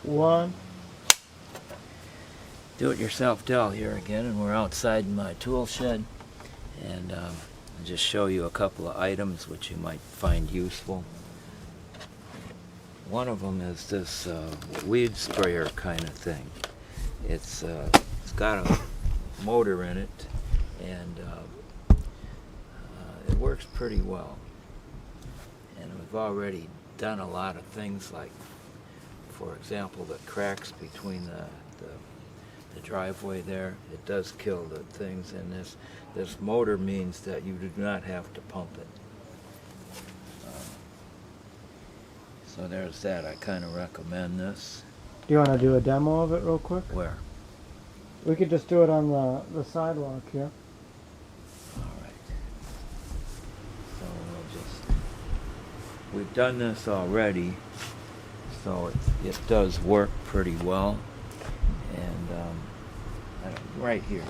1. Do-it-yourself Dell here again, and we're outside in my tool shed, and I'll just show you a couple of items which you might find useful. One of them is this weed sprayer kind of thing. It's got a motor in it, and it works pretty well. And we've already done a lot of things, like, for example, the cracks between the driveway there. It does kill the things, and this motor means that you do not have to pump it. So there's that. I kind of recommend this. Do you want to do a demo of it real quick? Where? We could just do it on the sidewalk here. Alright. So we've done this already, so it does work pretty well. And right here.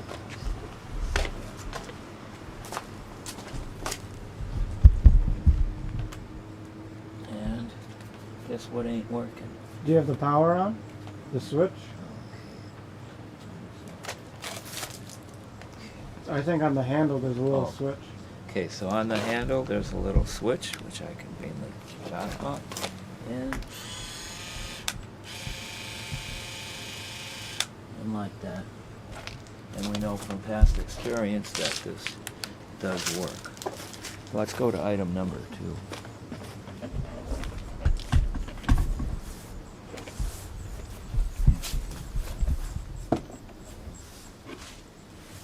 And guess what ain't working? Do you have the power on? The switch? I think on the handle there's a little switch. Okay, so on the handle there's a little switch which I conveniently got up, and like that. And we know from past experience that this does work. Let's go to item number 2.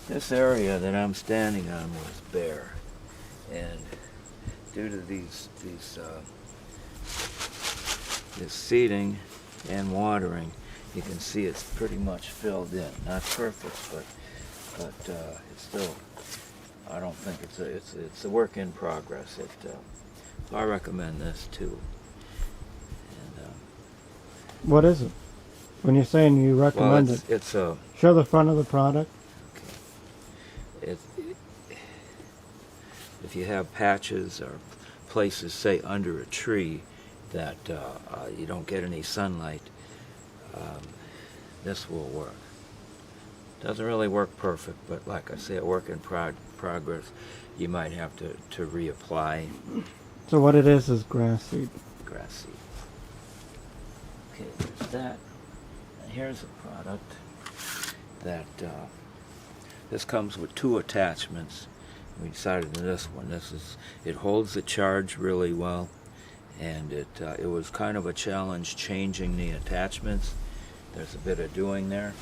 This area that I'm standing on was bare, and due to this seeding and watering, you can see it's pretty much filled in. Not perfect, but it's still. I don't think it's a work in progress. I recommend this too. And, what is it? When you're saying you recommend it, it's a. Show the front of the product. If you have patches or places, say under a tree, that you don't get any sunlight, this will work. Doesn't really work perfect, but like I say, a work in progress. You might have to reapply. So what it is grass seed. Grass seed. Okay, there's that. And here's a product that this comes with 2 attachments. We decided on this one. It holds the charge really well, and it was kind of a challenge changing the attachments. There's a bit of doing there,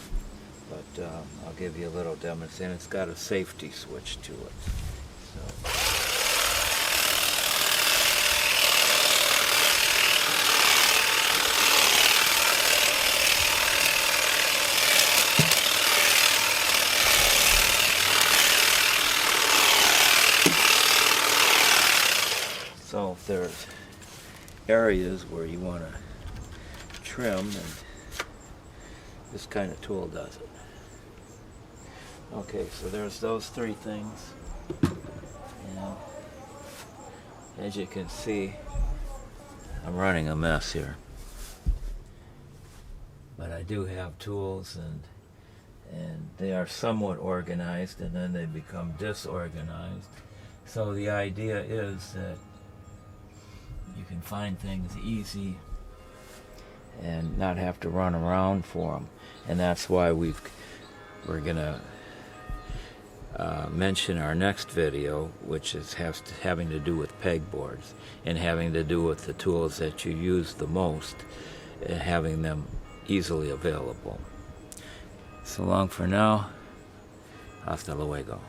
but I'll give you a little demonstration. It's got a safety switch to it. So if there's areas where you want to trim, and this kind of tool does it. Okay, so there's those 3 things. And as you can see, I'm running a mess here. But I do have tools, and they are somewhat organized, and then they become disorganized. So the idea is that you can find things easy and not have to run around for them. And that's why we're going to mention our next video, which is having to do with pegboards and having to do with the tools that you use the most, and having them easily available. So long for now. Hasta luego.